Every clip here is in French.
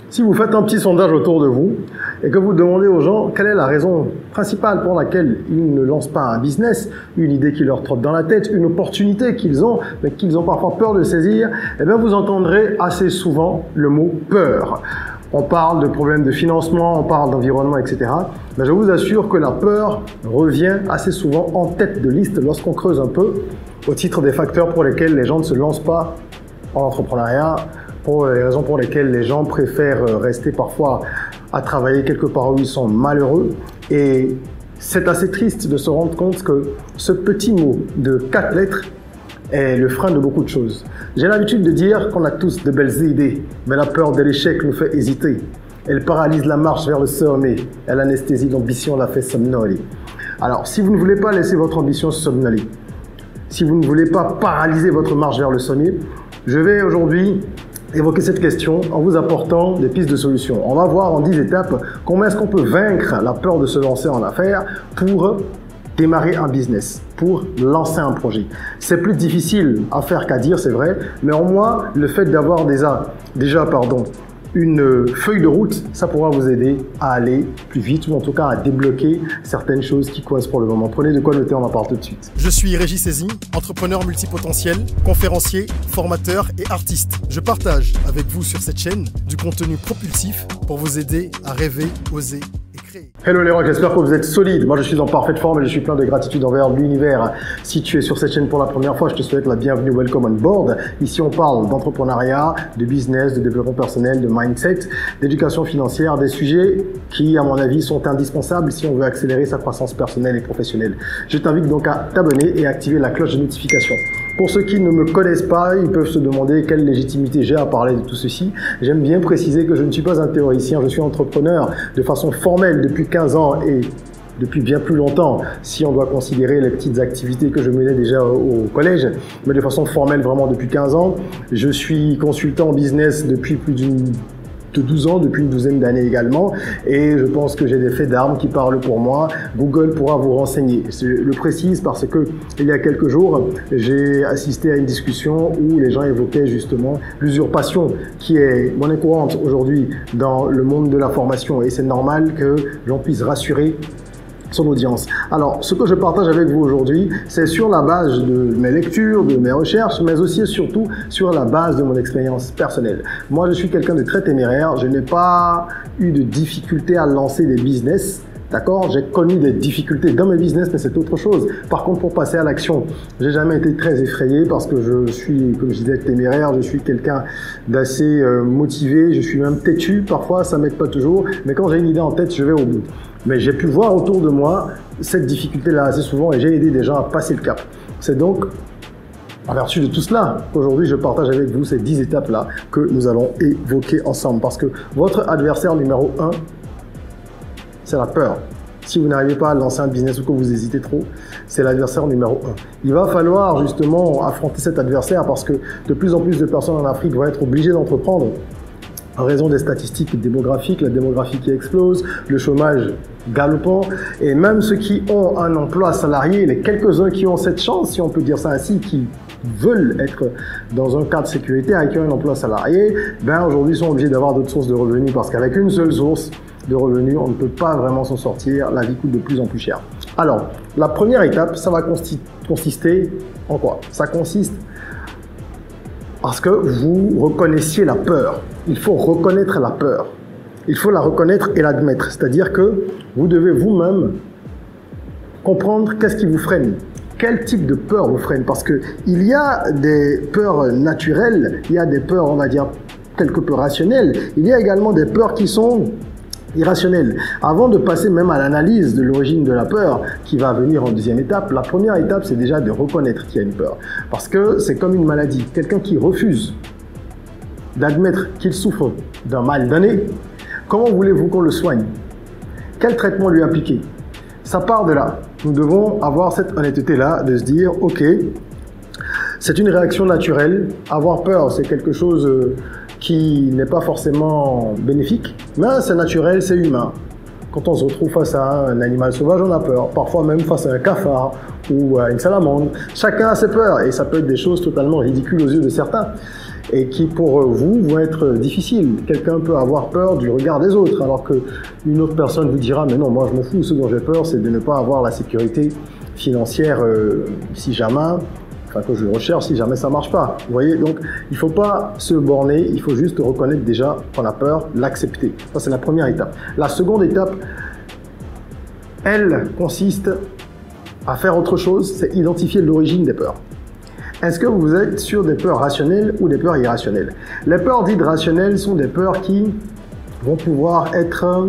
Si vous faites un petit sondage autour de vous et que vous demandez aux gens quelle est la raison principale pour laquelle ils ne lancent pas un business, une idée qui leur trotte dans la tête, une opportunité qu'ils ont, mais qu'ils ont parfois peur de saisir, eh bien vous entendrez assez souvent le mot peur. On parle de problèmes de financement, on parle d'environnement, etc. Mais je vous assure que la peur revient assez souvent en tête de liste lorsqu'on creuse un peu au titre des facteurs pour lesquels les gens ne se lancent pas en entrepreneuriat, pour les raisons pour lesquelles les gens préfèrent rester parfois à travailler quelque part où ils sont malheureux. Et c'est assez triste de se rendre compte que ce petit mot de 4 lettres est le frein de beaucoup de choses. J'ai l'habitude de dire qu'on a tous de belles idées, mais la peur de l'échec nous fait hésiter. Elle paralyse la marche vers le sommet, elle anesthésie l'ambition, la fait somnoler. Alors, si vous ne voulez pas laisser votre ambition somnoler, si vous ne voulez pas paralyser votre marche vers le sommet, je vais aujourd'hui évoquer cette question en vous apportant des pistes de solutions. On va voir en 10 étapes comment est-ce qu'on peut vaincre la peur de se lancer en affaires pour démarrer un business, pour lancer un projet. C'est plus difficile à faire qu'à dire, c'est vrai, mais en moi, le fait d'avoir déjà une feuille de route, ça pourra vous aider à aller plus vite ou en tout cas à débloquer certaines choses qui coincent pour le moment. Prenez de quoi noter, on en parle tout de suite. Je suis Régis Saizy, entrepreneur multipotentiel, conférencier, formateur et artiste. Je partage avec vous sur cette chaîne du contenu propulsif pour vous aider à rêver, oser et créer. Hello les rocs, j'espère que vous êtes solides. Moi je suis en parfaite forme et je suis plein de gratitude envers l'univers. Si tu es sur cette chaîne pour la première fois, je te souhaite la bienvenue, welcome on board. Ici on parle d'entrepreneuriat, de business, de développement personnel, de mindset, d'éducation financière, des sujets qui à mon avis sont indispensables si on veut accélérer sa croissance personnelle et professionnelle. Je t'invite donc à t'abonner et à activer la cloche de notification. Pour ceux qui ne me connaissent pas, ils peuvent se demander quelle légitimité j'ai à parler de tout ceci. J'aime bien préciser que je ne suis pas un théoricien, je suis entrepreneur de façon formelle depuis 15 ans et depuis bien plus longtemps, si on doit considérer les petites activités que je menais déjà au collège, mais de façon formelle vraiment depuis 15 ans. Je suis consultant en business depuis plus de 12 ans, depuis une douzaine d'années également, et je pense que j'ai des faits d'armes qui parlent pour moi. Google pourra vous renseigner. Je le précise parce que il y a quelques jours, j'ai assisté à une discussion où les gens évoquaient justement l'usurpation qui est monnaie courante aujourd'hui dans le monde de la formation, et c'est normal que l'on puisse rassurer son audience. Alors, ce que je partage avec vous aujourd'hui, c'est sur la base de mes lectures, de mes recherches, mais aussi et surtout sur la base de mon expérience personnelle. Moi, je suis quelqu'un de très téméraire. Je n'ai pas eu de difficulté à lancer des business. D'accord? J'ai connu des difficultés dans mes business, mais c'est autre chose. Par contre, pour passer à l'action, j'ai jamais été très effrayé parce que je suis, comme je disais, téméraire. Je suis quelqu'un d'assez motivé. Je suis même têtu. Parfois, ça m'aide pas toujours. Mais quand j'ai une idée en tête, je vais au bout. Mais j'ai pu voir autour de moi cette difficulté-là assez souvent et j'ai aidé des gens à passer le cap. C'est donc en vertu de tout cela qu'aujourd'hui je partage avec vous ces 10 étapes-là que nous allons évoquer ensemble. Parce que votre adversaire numéro 1, c'est la peur. Si vous n'arrivez pas à lancer un business ou que vous hésitez trop, c'est l'adversaire numéro 1. Il va falloir justement affronter cet adversaire parce que de plus en plus de personnes en Afrique vont être obligées d'entreprendre en raison des statistiques démographiques, la démographie qui explose, le chômage galopant, et même ceux qui ont un emploi salarié, les quelques-uns qui ont cette chance, si on peut dire ça ainsi, qui veulent être dans un cadre de sécurité avec un emploi salarié, ben aujourd'hui sont obligés d'avoir d'autres sources de revenus parce qu'avec une seule source de revenus, on ne peut pas vraiment s'en sortir, la vie coûte de plus en plus cher. Alors, la première étape, ça va consister en quoi? Ça consiste parce que vous reconnaissiez la peur. Il faut reconnaître la peur. Il faut la reconnaître et l'admettre. C'est-à-dire que vous devez vous-même comprendre qu'est-ce qui vous freine. Quel type de peur vous freine? Parce qu'il y a des peurs naturelles, il y a des peurs, on va dire, quelque peu rationnelles. Il y a également des peurs qui sont irrationnelles. Avant de passer même à l'analyse de l'origine de la peur qui va venir en deuxième étape, la première étape, c'est déjà de reconnaître qu'il y a une peur. Parce que c'est comme une maladie. Quelqu'un qui refuse d'admettre qu'il souffre d'un mal donné, comment voulez-vous qu'on le soigne? Quel traitement lui appliquer? Ça part de là. Nous devons avoir cette honnêteté-là de se dire, ok, c'est une réaction naturelle. Avoir peur, c'est quelque chose qui n'est pas forcément bénéfique, mais c'est naturel, c'est humain. Quand on se retrouve face à un animal sauvage, on a peur. Parfois même face à un cafard ou à une salamandre. Chacun a ses peurs et ça peut être des choses totalement ridicules aux yeux de certains. et qui pour vous vont être difficiles. Quelqu'un peut avoir peur du regard des autres, alors qu'une autre personne vous dira « mais non, moi je m'en fous, ce dont j'ai peur c'est de ne pas avoir la sécurité financière si jamais, enfin que je recherche si jamais ça marche pas ». Vous voyez, donc il ne faut pas se borner, il faut juste reconnaître déjà qu'on a peur, l'accepter. Ça c'est la première étape. La seconde étape, elle consiste à faire autre chose, c'est identifier l'origine des peurs. Est-ce que vous êtes sur des peurs rationnelles ou des peurs irrationnelles? Les peurs dites rationnelles sont des peurs qui vont pouvoir être,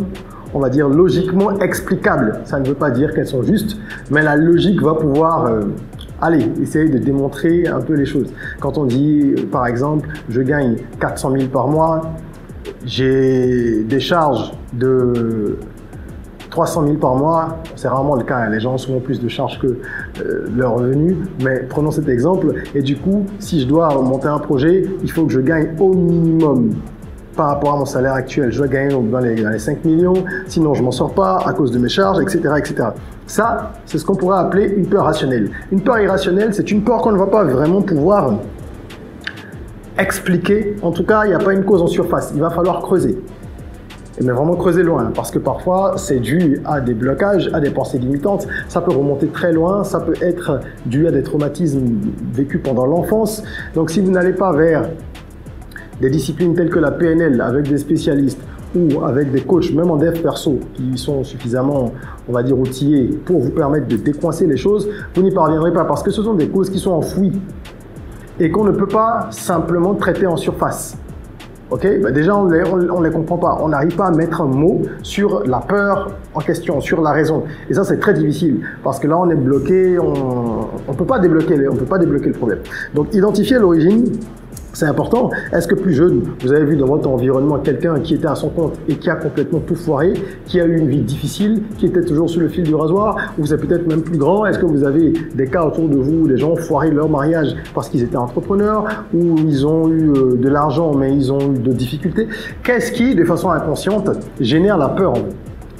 on va dire, logiquement explicables. Ça ne veut pas dire qu'elles sont justes, mais la logique va pouvoir, essayer de démontrer un peu les choses. Quand on dit, par exemple, je gagne 400 000 par mois, j'ai des charges de 300 000 par mois, c'est rarement le cas, les gens ont souvent plus de charges que leurs revenus, mais prenons cet exemple, et du coup, si je dois monter un projet, il faut que je gagne au minimum par rapport à mon salaire actuel, je dois gagner dans les 5 millions, sinon je m'en sors pas à cause de mes charges, etc. etc. Ça, c'est ce qu'on pourrait appeler une peur rationnelle. Une peur irrationnelle, c'est une peur qu'on ne va pas vraiment pouvoir expliquer, en tout cas, il n'y a pas une cause en surface, il va falloir creuser. Mais vraiment creuser loin, parce que parfois c'est dû à des blocages, à des pensées limitantes, ça peut remonter très loin, ça peut être dû à des traumatismes vécus pendant l'enfance. Donc si vous n'allez pas vers des disciplines telles que la PNL avec des spécialistes ou avec des coachs, même en dev perso, qui sont suffisamment, on va dire, outillés pour vous permettre de décoincer les choses, vous n'y parviendrez pas, parce que ce sont des causes qui sont enfouies et qu'on ne peut pas simplement traiter en surface. Ok, déjà on les comprend pas, on n'arrive pas à mettre un mot sur la peur en question, sur la raison. Et ça c'est très difficile parce que là on est bloqué, on peut pas débloquer le problème. Donc identifier l'origine, c'est important. Est-ce que plus jeune, vous avez vu dans votre environnement quelqu'un qui était à son compte et qui a complètement tout foiré, qui a eu une vie difficile, qui était toujours sur le fil du rasoir, ou vous êtes peut-être même plus grand? Est-ce que vous avez des cas autour de vous où des gens ont foiré leur mariage parce qu'ils étaient entrepreneurs, ou ils ont eu de l'argent mais ils ont eu de difficultés? Qu'est-ce qui, de façon inconsciente, génère la peur en vous?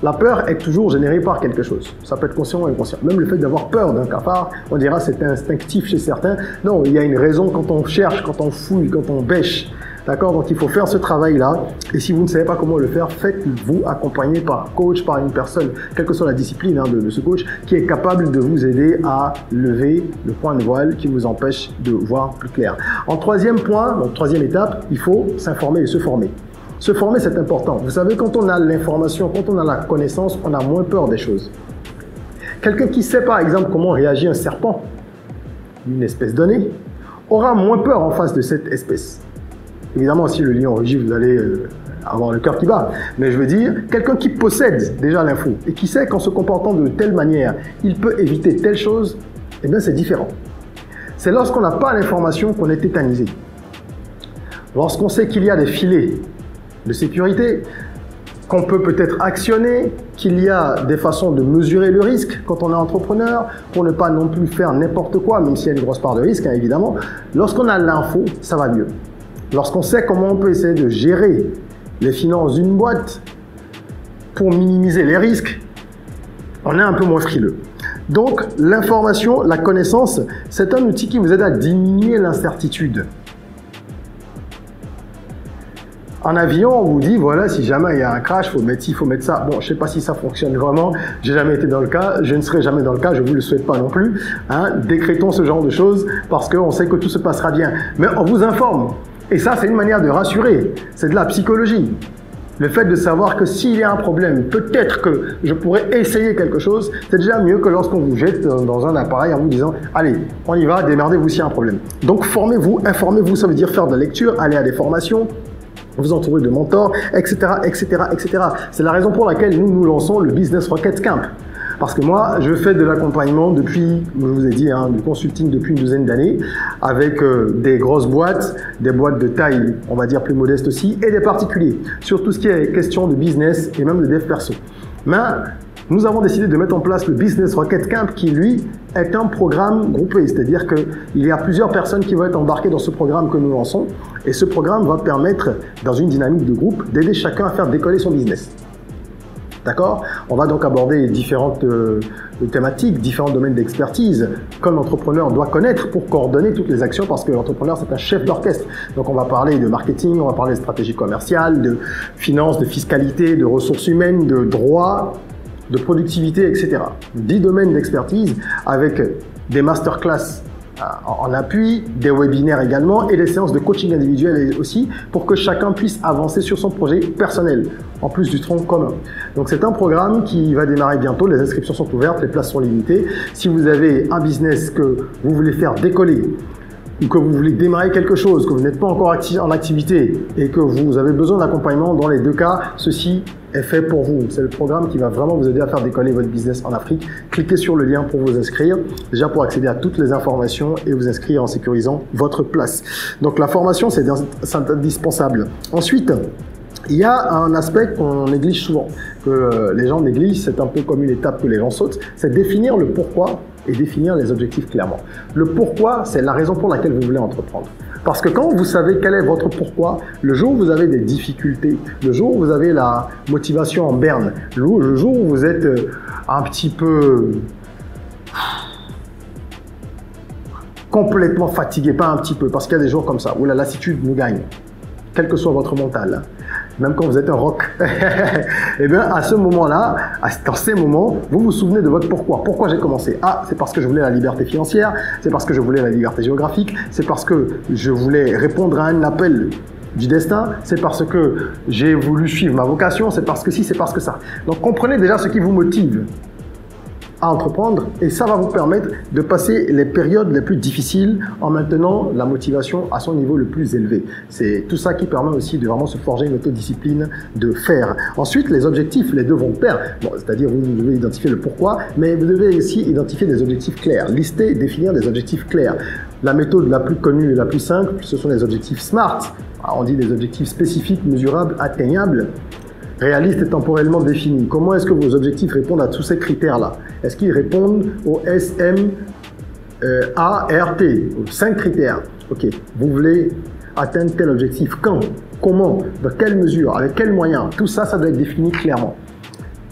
La peur est toujours générée par quelque chose. Ça peut être conscient ou inconscient. Même le fait d'avoir peur d'un cafard, on dira c'est instinctif chez certains. Non, il y a une raison quand on cherche, quand on fouille, quand on bêche. D'accord? Donc il faut faire ce travail-là. Et si vous ne savez pas comment le faire, faites-vous accompagner par un coach, par une personne, quelle que soit la discipline de ce coach, qui est capable de vous aider à lever le point de voile qui vous empêche de voir plus clair. En troisième point, donc troisième étape, il faut s'informer et se former. Se former, c'est important. Vous savez, quand on a l'information, quand on a la connaissance, on a moins peur des choses. Quelqu'un qui sait, par exemple, comment réagit un serpent, une espèce donnée, aura moins peur en face de cette espèce. Évidemment, si le lion rugit, vous allez avoir le cœur qui bat. Mais je veux dire, quelqu'un qui possède déjà l'info et qui sait qu'en se comportant de telle manière, il peut éviter telle chose, eh bien, c'est différent. C'est lorsqu'on n'a pas l'information qu'on est tétanisé. Lorsqu'on sait qu'il y a des filets de sécurité, qu'on peut peut-être actionner, qu'il y a des façons de mesurer le risque quand on est entrepreneur, pour ne pas non plus faire n'importe quoi, même s'il y a une grosse part de risque, hein, évidemment. Lorsqu'on a l'info, ça va mieux. Lorsqu'on sait comment on peut essayer de gérer les finances d'une boîte pour minimiser les risques, on est un peu moins frileux. Donc, l'information, la connaissance, c'est un outil qui vous aide à diminuer l'incertitude. En avion, on vous dit, voilà, si jamais il y a un crash, il faut mettre ci, il faut mettre ça. Bon, je ne sais pas si ça fonctionne vraiment, j'ai jamais été dans le cas, je ne serai jamais dans le cas, je ne vous le souhaite pas non plus. Hein. Décrétons ce genre de choses parce qu'on sait que tout se passera bien. Mais on vous informe. Et ça, c'est une manière de rassurer. C'est de la psychologie. Le fait de savoir que s'il y a un problème, peut-être que je pourrais essayer quelque chose, c'est déjà mieux que lorsqu'on vous jette dans un appareil en vous disant « Allez, on y va, démerdez-vous s'il y a un problème ». Donc, formez-vous, informez-vous, ça veut dire faire de la lecture, aller à des formations, vous entourer de mentors, etc., etc., etc. C'est la raison pour laquelle nous lançons le Business Rocket Camp. Parce que moi, je fais de l'accompagnement depuis, je vous ai dit, du consulting depuis une douzaine d'années, avec des grosses boîtes, des boîtes de taille, on va dire plus modeste aussi, et des particuliers, sur tout ce qui est question de business et même de dev perso. Mais nous avons décidé de mettre en place le Business Rocket Camp qui, lui, est un programme groupé. C'est-à-dire qu'il y a plusieurs personnes qui vont être embarquées dans ce programme que nous lançons. Et ce programme va permettre, dans une dynamique de groupe, d'aider chacun à faire décoller son business. D'accord? On va donc aborder différentes thématiques, différents domaines d'expertise qu'un entrepreneur doit connaître pour coordonner toutes les actions parce que l'entrepreneur, c'est un chef d'orchestre. Donc, on va parler de marketing, on va parler de stratégie commerciale, de finance, de fiscalité, de ressources humaines, de droit, de productivité, etc. 10 domaines d'expertise avec des masterclass en appui, des webinaires également et des séances de coaching individuel aussi pour que chacun puisse avancer sur son projet personnel en plus du tronc commun. Donc c'est un programme qui va démarrer bientôt, les inscriptions sont ouvertes, les places sont limitées. Si vous avez un business que vous voulez faire décoller ou que vous voulez démarrer quelque chose, que vous n'êtes pas encore en activité et que vous avez besoin d'accompagnement, dans les deux cas, ceci est fait pour vous. C'est le programme qui va vraiment vous aider à faire décoller votre business en Afrique. Cliquez sur le lien pour vous inscrire, déjà pour accéder à toutes les informations et vous inscrire en sécurisant votre place. Donc la formation, c'est indispensable. Ensuite, il y a un aspect qu'on néglige souvent, que les gens négligent, c'est un peu comme une étape que les gens sautent, c'est définir le pourquoi et définir les objectifs clairement. Le pourquoi, c'est la raison pour laquelle vous voulez entreprendre. Parce que quand vous savez quel est votre pourquoi, le jour où vous avez des difficultés, le jour où vous avez la motivation en berne, le jour où vous êtes un petit peu complètement fatigué, pas un petit peu, parce qu'il y a des jours comme ça où la lassitude nous gagne, quel que soit votre mental. Même quand vous êtes un rock, et bien à ce moment-là, dans ces moments, vous vous souvenez de votre pourquoi. Pourquoi j'ai commencé? Ah, c'est parce que je voulais la liberté financière, c'est parce que je voulais la liberté géographique, c'est parce que je voulais répondre à un appel du destin, c'est parce que j'ai voulu suivre ma vocation, c'est parce que si, c'est parce que ça. Donc comprenez déjà ce qui vous motive à entreprendre et ça va vous permettre de passer les périodes les plus difficiles en maintenant la motivation à son niveau le plus élevé. C'est tout ça qui permet aussi de vraiment se forger une autodiscipline de faire. Ensuite, les objectifs, les deux vont de pair. Bon, c'est-à-dire vous devez identifier le pourquoi, mais vous devez aussi identifier des objectifs clairs. Lister, définir des objectifs clairs. La méthode la plus connue et la plus simple, ce sont les objectifs SMART. On dit des objectifs spécifiques, mesurables, atteignables, réaliste et temporellement défini. Comment est-ce que vos objectifs répondent à tous ces critères-là? Est-ce qu'ils répondent aux SMART, aux 5 critères? Ok, vous voulez atteindre tel objectif. Quand? Comment? Dans quelle mesure? Avec quels moyens? Tout ça, ça doit être défini clairement.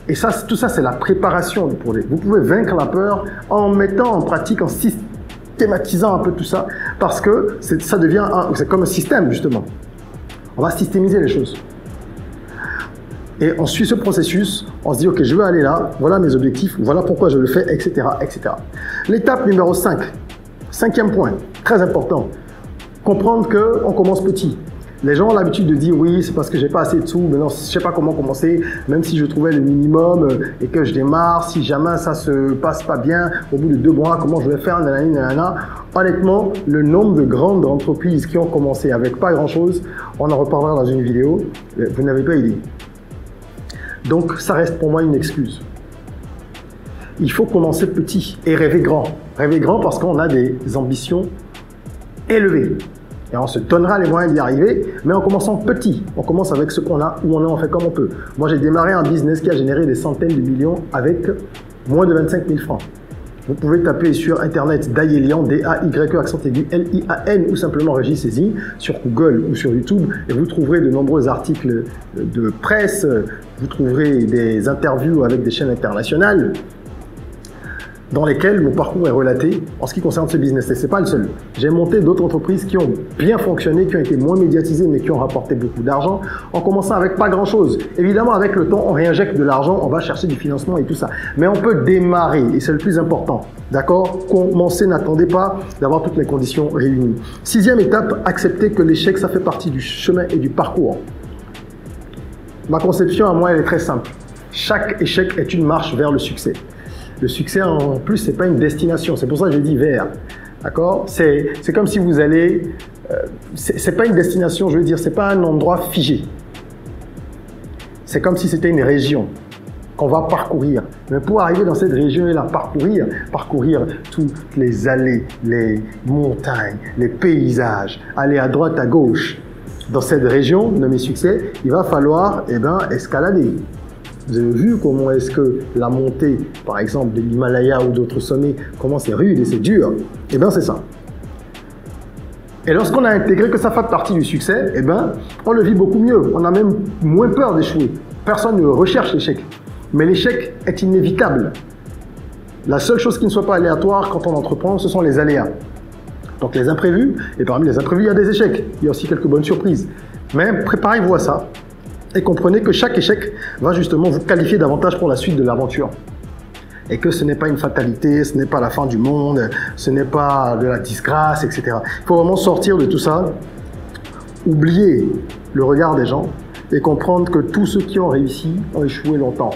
Et ça, tout ça, c'est la préparation du projet. Vous pouvez vaincre la peur en mettant en pratique, en systématisant un peu tout ça, parce que ça devient c'est comme un système, justement. On va systémiser les choses. Et on suit ce processus, on se dit, ok, je veux aller là, voilà mes objectifs, voilà pourquoi je le fais, etc., etc. L'étape numéro 5, 5e point, très important, comprendre qu'on commence petit. Les gens ont l'habitude de dire, oui, c'est parce que j'ai pas assez de sous, mais non, je sais pas comment commencer, même si je trouvais le minimum et que je démarre, si jamais ça se passe pas bien, au bout de 2 mois, comment je vais faire, nanani, nanana. Honnêtement, le nombre de grandes entreprises qui ont commencé avec pas grand chose, on en reparlera dans une vidéo, vous n'avez pas idée. Donc, ça reste pour moi une excuse. Il faut commencer petit et rêver grand. Rêver grand parce qu'on a des ambitions élevées. Et on se donnera les moyens d'y arriver, mais en commençant petit. On commence avec ce qu'on a, où on est, on fait comme on peut. Moi, j'ai démarré un business qui a généré des centaines de millions avec moins de 25 000 francs. Vous pouvez taper sur Internet Dayelian, D-A-Y-E, accent aigu, L-I-A-N, ou simplement Régis Saisie, sur Google ou sur YouTube, et vous trouverez de nombreux articles de presse, vous trouverez des interviews avec des chaînes internationales, dans lesquelles mon parcours est relaté en ce qui concerne ce business. Et ce n'est pas le seul. J'ai monté d'autres entreprises qui ont bien fonctionné, qui ont été moins médiatisées, mais qui ont rapporté beaucoup d'argent, en commençant avec pas grand-chose. Évidemment, avec le temps, on réinjecte de l'argent, on va chercher du financement et tout ça. Mais on peut démarrer, et c'est le plus important. D'accord? Commencer, n'attendez pas d'avoir toutes les conditions réunies. 6e étape, accepter que l'échec, ça fait partie du chemin et du parcours. Ma conception à moi, elle est très simple. Chaque échec est une marche vers le succès. Le succès, en plus, c'est pas une destination. C'est pour ça que je dis vers. D'accord? C'est comme si vous allez... c'est pas une destination, je veux dire, c'est pas un endroit figé. C'est comme si c'était une région qu'on va parcourir. Mais pour arriver dans cette région et la parcourir toutes les allées, les montagnes, les paysages, aller à droite, à gauche. Dans cette région de mes succès, il va falloir escalader. Vous avez vu comment est-ce que la montée, par exemple, de l'Himalaya ou d'autres sommets, comment c'est rude et c'est dur? Eh bien, c'est ça. Et lorsqu'on a intégré que ça fait partie du succès, eh bien, on le vit beaucoup mieux. On a même moins peur d'échouer. Personne ne recherche l'échec. Mais l'échec est inévitable. La seule chose qui ne soit pas aléatoire quand on entreprend, ce sont les aléas. Donc les imprévus, et parmi les imprévus, il y a des échecs. Il y a aussi quelques bonnes surprises. Mais préparez-vous à ça et comprenez que chaque échec va justement vous qualifier davantage pour la suite de l'aventure. Et que ce n'est pas une fatalité, ce n'est pas la fin du monde, ce n'est pas de la disgrâce, etc. Il faut vraiment sortir de tout ça, oublier le regard des gens et comprendre que tous ceux qui ont réussi ont échoué longtemps.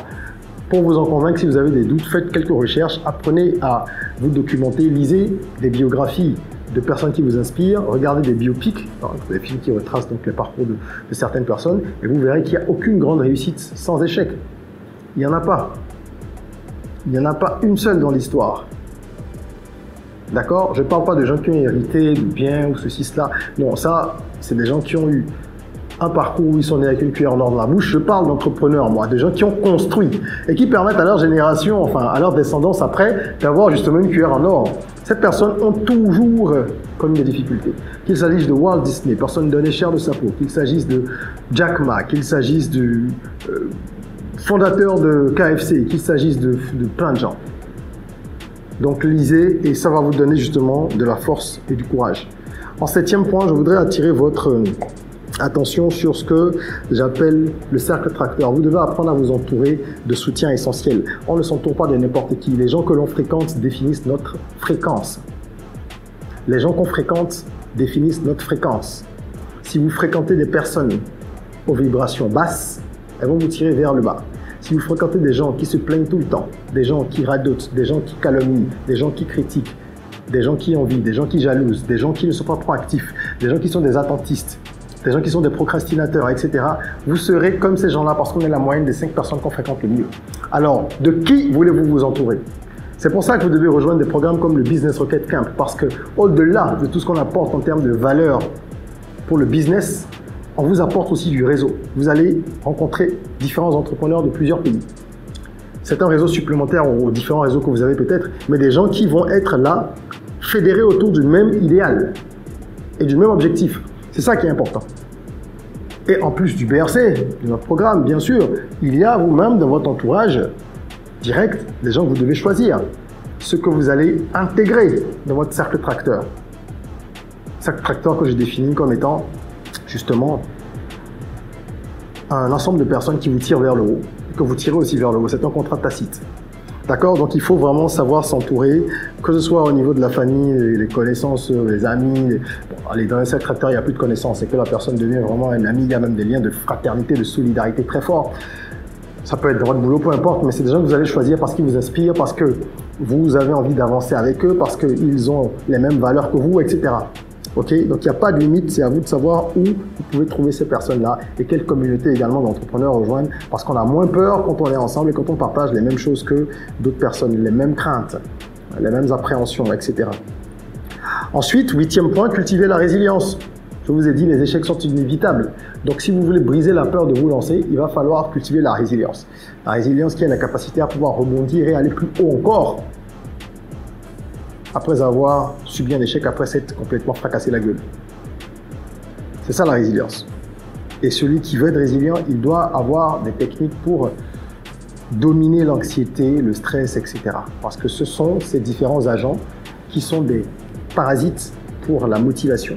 Pour vous en convaincre, si vous avez des doutes, faites quelques recherches, apprenez à vous documenter, lisez des biographies de personnes qui vous inspirent, regardez des biopics, des films qui retracent donc les parcours de certaines personnes, et vous verrez qu'il n'y a aucune grande réussite sans échec. Il n'y en a pas. Il n'y en a pas une seule dans l'histoire. D'accord? Je ne parle pas de gens qui ont hérité du bien ou ceci, cela. Non, ça, c'est des gens qui ont eu un parcours où ils sont nés avec une cuillère en or dans la bouche. Je parle d'entrepreneurs, moi, des gens qui ont construit et qui permettent à leur génération, enfin à leur descendance après, d'avoir justement une cuillère en or. Ces personnes ont toujours connu des difficultés. Qu'il s'agisse de Walt Disney, personne ne donnait cher de sa peau, qu'il s'agisse de Jack Ma, qu'il s'agisse du fondateur de KFC, qu'il s'agisse de plein de gens. Donc lisez et ça va vous donner justement de la force et du courage. En 7e point, je voudrais attirer votre attention sur ce que j'appelle le cercle tracteur. Vous devez apprendre à vous entourer de soutien essentiel. On ne s'entoure pas de n'importe qui. Les gens que l'on fréquente définissent notre fréquence. Les gens qu'on fréquente définissent notre fréquence. Si vous fréquentez des personnes aux vibrations basses, elles vont vous tirer vers le bas. Si vous fréquentez des gens qui se plaignent tout le temps, des gens qui radotent, des gens qui calomnient, des gens qui critiquent, des gens qui envient, des gens qui jalousent, des gens qui ne sont pas proactifs, des gens qui sont des attentistes, des gens qui sont des procrastinateurs, etc. Vous serez comme ces gens-là parce qu'on est la moyenne des 5 personnes qu'on fréquente le mieux. Alors, de qui voulez-vous vous entourer? C'est pour ça que vous devez rejoindre des programmes comme le Business Rocket Camp parce que au-delà de tout ce qu'on apporte en termes de valeur pour le business, on vous apporte aussi du réseau. Vous allez rencontrer différents entrepreneurs de plusieurs pays. C'est un réseau supplémentaire aux différents réseaux que vous avez peut-être, mais des gens qui vont être là, fédérés autour du même idéal et du même objectif. C'est ça qui est important. Et en plus du BRC, de notre programme, bien sûr, il y a vous-même dans votre entourage direct des gens que vous devez choisir, ceux que vous allez intégrer dans votre cercle tracteur. Cercle tracteur que j'ai défini comme étant justement un ensemble de personnes qui vous tirent vers le haut, que vous tirez aussi vers le haut. C'est un contrat tacite. D'accord? Donc il faut vraiment savoir s'entourer, que ce soit au niveau de la famille, les connaissances, les amis. Bon, allez, dans un cercle tracteur, il n'y a plus de connaissances, c'est que la personne devient vraiment un ami, il y a même des liens de fraternité, de solidarité très forts. Ça peut être dans votre boulot, peu importe, mais c'est des gens que vous allez choisir parce qu'ils vous inspirent, parce que vous avez envie d'avancer avec eux, parce qu'ils ont les mêmes valeurs que vous, etc. Ok, donc il n'y a pas de limite, c'est à vous de savoir où vous pouvez trouver ces personnes-là et quelle communauté également d'entrepreneurs rejoindre parce qu'on a moins peur quand on est ensemble et quand on partage les mêmes choses que d'autres personnes, les mêmes craintes, les mêmes appréhensions, etc. Ensuite, 8e point, cultiver la résilience. Je vous ai dit, les échecs sont inévitables. Donc si vous voulez briser la peur de vous lancer, il va falloir cultiver la résilience. La résilience qui a la capacité à pouvoir rebondir et aller plus haut encore après avoir subi un échec, après s'être complètement fracassé la gueule. C'est ça la résilience. Et celui qui veut être résilient, il doit avoir des techniques pour dominer l'anxiété, le stress, etc. Parce que ce sont ces différents agents qui sont des parasites pour la motivation,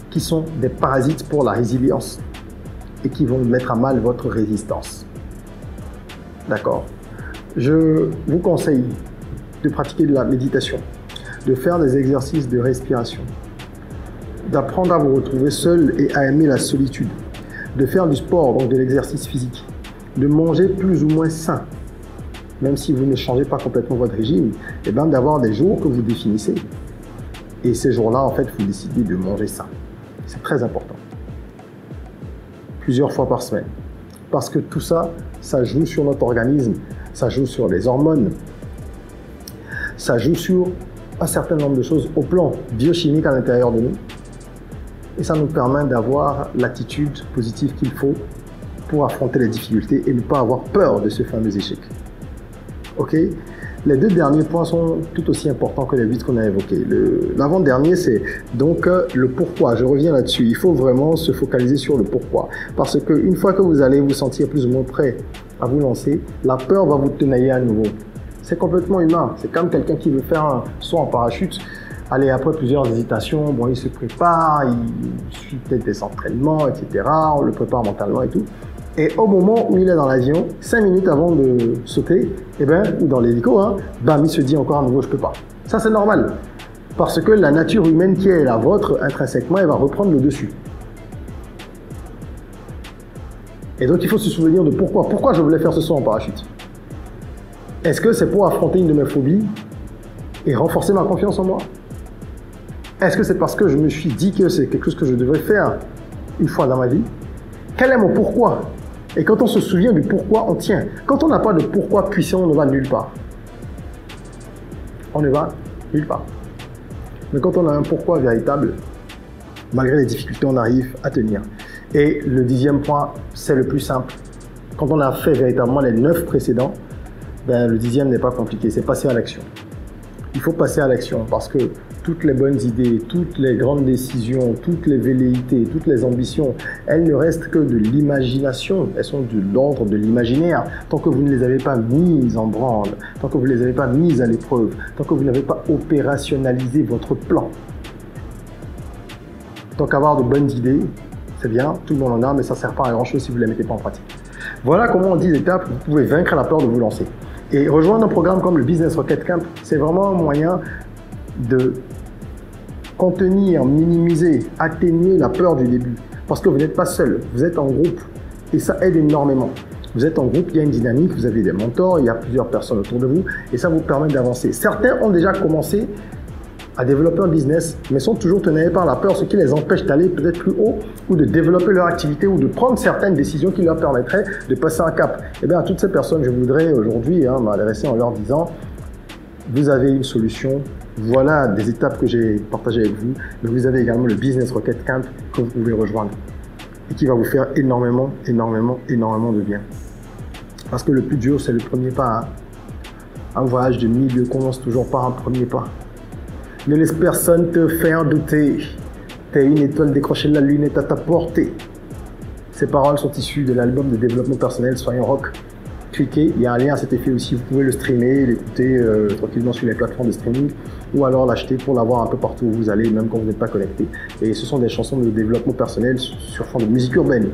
qui sont des parasites pour la résilience et qui vont mettre à mal votre résistance. D'accord? Je vous conseille de pratiquer de la méditation, de faire des exercices de respiration, d'apprendre à vous retrouver seul et à aimer la solitude, de faire du sport, donc de l'exercice physique, de manger plus ou moins sain, même si vous ne changez pas complètement votre régime, et bien d'avoir des jours que vous définissez. Et ces jours-là, en fait, vous décidez de manger sain. C'est très important. Plusieurs fois par semaine. Parce que tout ça, ça joue sur notre organisme, ça joue sur les hormones, ça joue sur un certain nombre de choses au plan biochimique à l'intérieur de nous. Et ça nous permet d'avoir l'attitude positive qu'il faut pour affronter les difficultés et ne pas avoir peur de ce fameux échec. Ok? Les 2 derniers points sont tout aussi importants que les 8 qu'on a évoqués. L'avant-dernier, c'est donc le pourquoi. Je reviens là-dessus. Il faut vraiment se focaliser sur le pourquoi. Parce qu'une fois que vous allez vous sentir plus ou moins prêt à vous lancer, la peur va vous tenailler à nouveau. C'est complètement humain. C'est comme quelqu'un qui veut faire un saut en parachute. Allez, après plusieurs hésitations, bon, il se prépare, il suit peut-être des entraînements, etc. On le prépare mentalement et tout. Et au moment où il est dans l'avion, 5 minutes avant de sauter, eh ben, ou dans l'hélico, hein, bam, il se dit encore à nouveau, je peux pas. Ça, c'est normal. Parce que la nature humaine qui est la vôtre, intrinsèquement, elle va reprendre le dessus. Et donc, il faut se souvenir de pourquoi. Pourquoi je voulais faire ce saut en parachute? Est-ce que c'est pour affronter une de mes phobies et renforcer ma confiance en moi? Est-ce que c'est parce que je me suis dit que c'est quelque chose que je devrais faire une fois dans ma vie? Quel est mon pourquoi? Et quand on se souvient du pourquoi, on tient. Quand on n'a pas de pourquoi puissant, on ne va nulle part. On ne va nulle part. Mais quand on a un pourquoi véritable, malgré les difficultés, on arrive à tenir. Et le 10e point, c'est le plus simple. Quand on a fait véritablement les 9 précédents, ben, le 10e n'est pas compliqué, c'est passer à l'action. Il faut passer à l'action parce que toutes les bonnes idées, toutes les grandes décisions, toutes les velléités, toutes les ambitions, elles ne restent que de l'imagination. Elles sont de l'ordre de l'imaginaire. Tant que vous ne les avez pas mises en branle, tant que vous ne les avez pas mises à l'épreuve, tant que vous n'avez pas opérationnalisé votre plan. Tant qu'avoir de bonnes idées, c'est bien, tout le monde en a, mais ça ne sert pas à grand chose si vous ne les mettez pas en pratique. Voilà comment en 10 étapes, vous pouvez vaincre la peur de vous lancer. Et rejoindre un programme comme le Business Rocket Camp, c'est vraiment un moyen de contenir, minimiser, atténuer la peur du début. Parce que vous n'êtes pas seul, vous êtes en groupe et ça aide énormément. Vous êtes en groupe, il y a une dynamique, vous avez des mentors, il y a plusieurs personnes autour de vous et ça vous permet d'avancer. Certains ont déjà commencé à développer un business, mais sont toujours tenus par la peur, ce qui les empêche d'aller peut-être plus haut ou de développer leur activité ou de prendre certaines décisions qui leur permettraient de passer un cap. Et bien à toutes ces personnes, je voudrais aujourd'hui m'adresser en leur disant, vous avez une solution, voilà des étapes que j'ai partagées avec vous, mais vous avez également le Business Rocket Camp que vous pouvez rejoindre et qui va vous faire énormément de bien. Parce que le plus dur, c'est le premier pas. Hein. Un voyage de milieu commence toujours par un premier pas. Ne laisse personne te faire douter. T'es une étoile décrochée de la lune est à ta portée. Ces paroles sont issues de l'album de développement personnel Soyons Rock. Cliquez, il y a un lien à cet effet aussi. Vous pouvez le streamer, l'écouter tranquillement sur les plateformes de streaming ou alors l'acheter pour l'avoir un peu partout où vous allez, même quand vous n'êtes pas connecté. Et ce sont des chansons de développement personnel sur fond de musique urbaine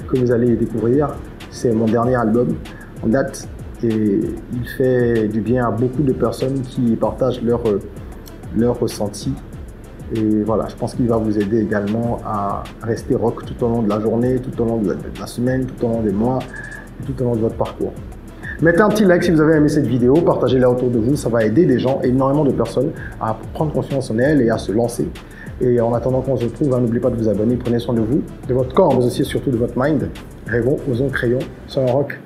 que vous allez découvrir. C'est mon dernier album en date et il fait du bien à beaucoup de personnes qui partagent leur ressenti. Et voilà, je pense qu'il va vous aider également à rester rock tout au long de la journée, tout au long de la semaine, tout au long des mois, et tout au long de votre parcours. Mettez un petit like si vous avez aimé cette vidéo, partagez-la autour de vous, ça va aider des gens, énormément de personnes à prendre confiance en elles et à se lancer. Et en attendant qu'on se retrouve, n'oubliez pas de vous abonner, prenez soin de vous, de votre corps, mais aussi et surtout de votre mind. Rêvons, osons, créons, soyons rock.